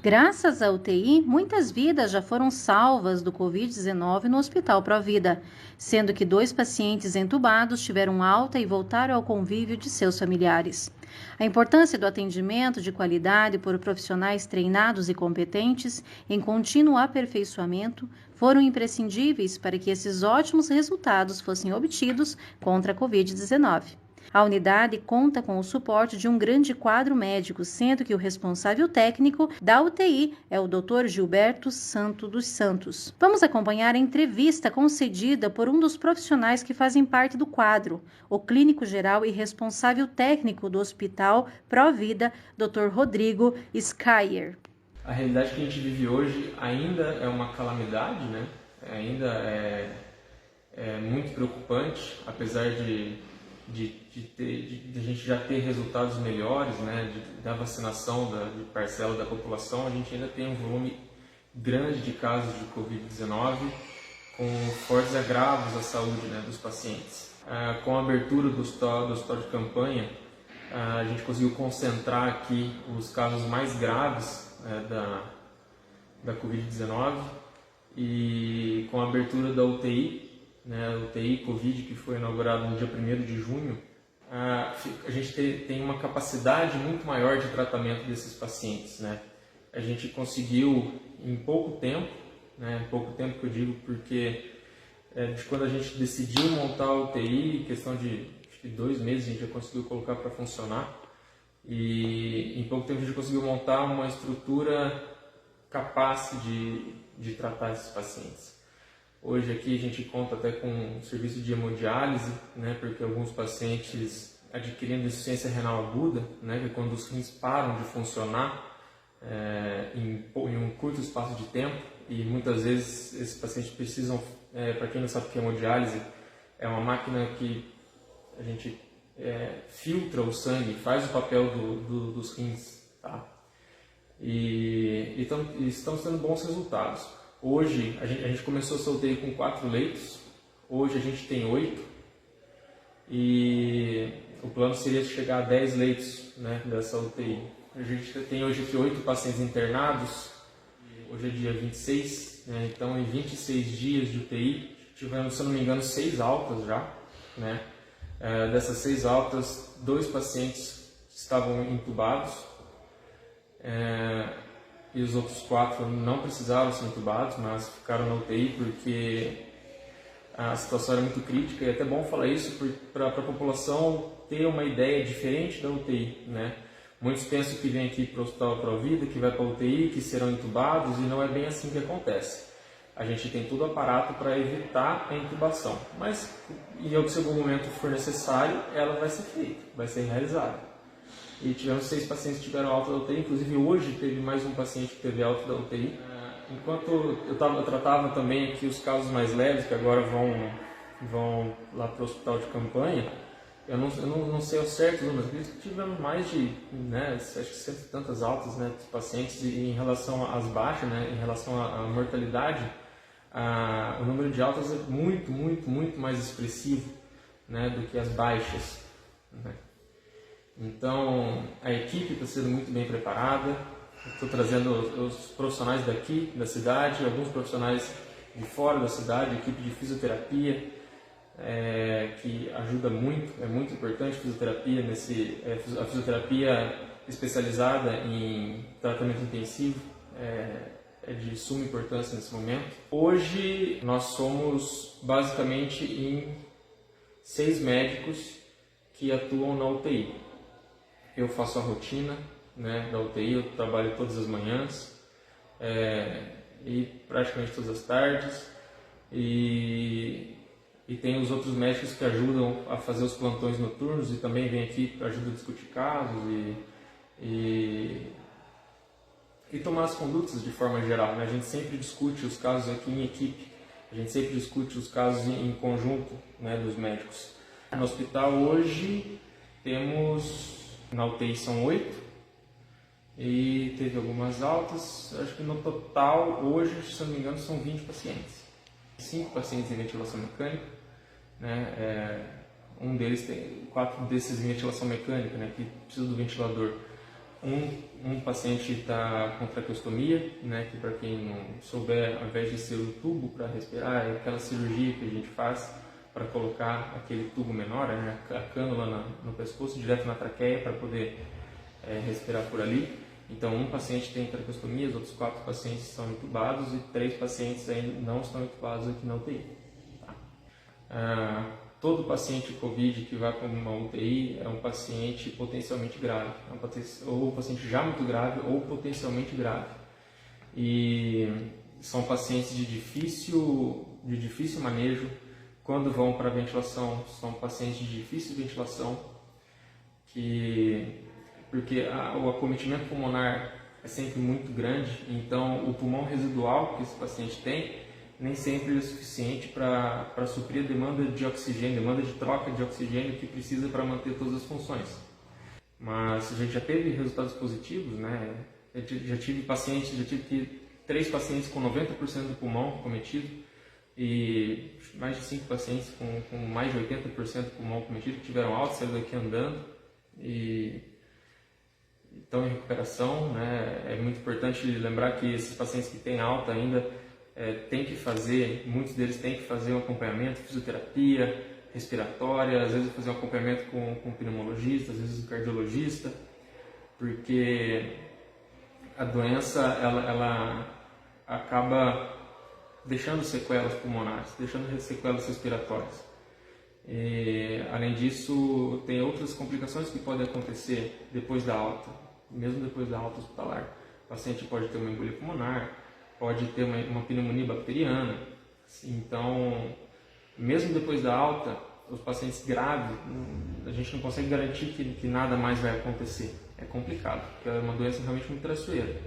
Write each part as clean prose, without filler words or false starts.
Graças à UTI, muitas vidas já foram salvas do Covid-19 no Hospital Provida, sendo que 2 pacientes entubados tiveram alta e voltaram ao convívio de seus familiares. A importância do atendimento de qualidade por profissionais treinados e competentes em contínuo aperfeiçoamento foram imprescindíveis para que esses ótimos resultados fossem obtidos contra a Covid-19. A unidade conta com o suporte de um grande quadro médico, sendo que o responsável técnico da UTI é o Dr. Gilberto Santo dos Santos. Vamos acompanhar a entrevista concedida por um dos profissionais que fazem parte do quadro, o clínico geral e responsável técnico do Hospital Provida, Dr. Rodrigo Schaier. A realidade que a gente vive hoje ainda é uma calamidade, né? Ainda é muito preocupante, apesar de a gente já ter resultados melhores, né, da vacinação de parcela da população. A gente ainda tem um volume grande de casos de Covid-19 com fortes agravos à saúde, né, dos pacientes. Com a abertura do hospital de campanha, a gente conseguiu concentrar aqui os casos mais graves da Covid-19 e com a abertura da UTI, né, UTI Covid, que foi inaugurado no dia 1º de junho, a gente tem uma capacidade muito maior de tratamento desses pacientes, né? A gente conseguiu em pouco tempo, né, pouco tempo que eu digo porque de quando a gente decidiu montar a UTI, em questão de acho que 2 meses a gente já conseguiu colocar para funcionar, e em pouco tempo a gente conseguiu montar uma estrutura capaz de tratar esses pacientes. Hoje aqui a gente conta até com um serviço de hemodiálise, né, porque alguns pacientes adquirindo insuficiência renal aguda, né, que é quando os rins param de funcionar em um curto espaço de tempo, e muitas vezes esses pacientes precisam, para quem não sabe o que é hemodiálise, é uma máquina que a gente filtra o sangue, faz o papel dos rins, tá? E estão tendo bons resultados. Hoje, a gente começou essa UTI com 4 leitos, hoje a gente tem 8, e o plano seria chegar a 10 leitos, né, dessa UTI. A gente tem hoje aqui 8 pacientes internados, hoje é dia 26, né, então em 26 dias de UTI, tivemos, se eu não me engano, 6 altas já, né? Dessas 6 altas, 2 pacientes estavam entubados, e os outros 4 não precisavam ser entubados, mas ficaram na UTI porque a situação era muito crítica. E é até bom falar isso para a população ter uma ideia diferente da UTI, né? Muitos pensam que vem aqui para o Hospital Provida, que vai para a UTI, que serão entubados, e não é bem assim que acontece. A gente tem todo o aparato para evitar a intubação, mas em algum momento for necessário, ela vai ser feita, vai ser realizada. E tivemos 6 pacientes que tiveram alta da UTI, inclusive hoje teve mais um paciente que teve alta da UTI. Enquanto eu tratava também aqui os casos mais leves, que agora vão lá para o hospital de campanha, eu não sei ao certo, mas tivemos mais de, né, acho que 100 e tantas altas, né, dos pacientes, e em relação às baixas, né, em relação à mortalidade, o número de altas é muito mais expressivo, né, do que as baixas, né. Então, a equipe está sendo muito bem preparada. Estou trazendo os profissionais daqui, da cidade, alguns profissionais de fora da cidade, equipe de fisioterapia, que ajuda muito, é muito importante a fisioterapia, a fisioterapia especializada em tratamento intensivo, é de suma importância nesse momento. Hoje, nós somos basicamente em 6 médicos que atuam na UTI. Eu faço a rotina, né, da UTI, eu trabalho todas as manhãs e praticamente todas as tardes, e tem os outros médicos que ajudam a fazer os plantões noturnos e também vêm aqui para ajudar a discutir casos e tomar as condutas de forma geral, né? A gente sempre discute os casos aqui em equipe, a gente sempre discute os casos em conjunto, né, dos médicos. No hospital hoje temos... Na UTI são 8 e teve algumas altas. Acho que no total, hoje, se não me engano, são 20 pacientes. 5 pacientes em ventilação mecânica, né? 4 desses em ventilação mecânica, né, que precisa do ventilador. Um paciente está com traqueostomia, né, que para quem não souber, ao invés de ser o tubo para respirar, é aquela cirurgia que a gente faz para colocar aquele tubo menor, né, a cânula no pescoço, direto na traqueia, para poder respirar por ali. Então, um paciente tem traqueostomia, os outros 4 pacientes são entubados e 3 pacientes ainda não estão entubados aqui na UTI. Tá? Todo paciente COVID que vai para uma UTI é um paciente potencialmente grave, ou um paciente já muito grave ou potencialmente grave. E são pacientes de difícil manejo. Quando vão para a ventilação, são pacientes de difícil ventilação, porque o acometimento pulmonar é sempre muito grande, então o pulmão residual que esse paciente tem nem sempre é suficiente para suprir a demanda de oxigênio, demanda de troca de oxigênio que precisa para manter todas as funções. Mas a gente já teve resultados positivos, né? Eu já tive 3 pacientes com 90% do pulmão acometido e mais de 5 pacientes com mais de 80% do pulmão acometido que tiveram alta, saíram daqui andando e estão em recuperação, né? É muito importante lembrar que esses pacientes que têm alta ainda muitos deles têm que fazer um acompanhamento, fisioterapia respiratória, às vezes fazer um acompanhamento com um pneumologista, às vezes um cardiologista, porque a doença ela acaba deixando sequelas pulmonares, deixando sequelas respiratórias. E, além disso, tem outras complicações que podem acontecer depois da alta, mesmo depois da alta hospitalar. O paciente pode ter uma embolia pulmonar, pode ter uma pneumonia bacteriana. Então, mesmo depois da alta, os pacientes graves, a gente não consegue garantir que nada mais vai acontecer. É complicado, porque é uma doença realmente muito traiçoeira.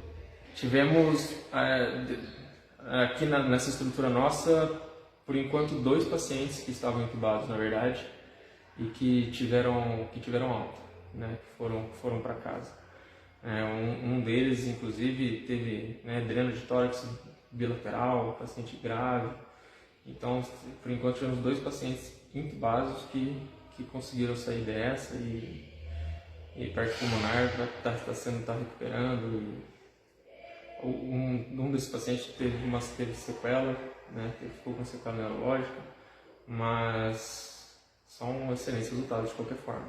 Tivemos aqui nessa estrutura nossa, por enquanto, 2 pacientes que estavam intubados, na verdade, e que tiveram alta, né, que foram para casa. Um deles, inclusive, teve dreno de tórax bilateral, paciente grave. Então, por enquanto, tivemos 2 pacientes intubados que conseguiram sair dessa e parte pulmonar está recuperando. Um desses pacientes teve sequela, né, ficou com sequela neurológica, mas são excelentes resultados de qualquer forma.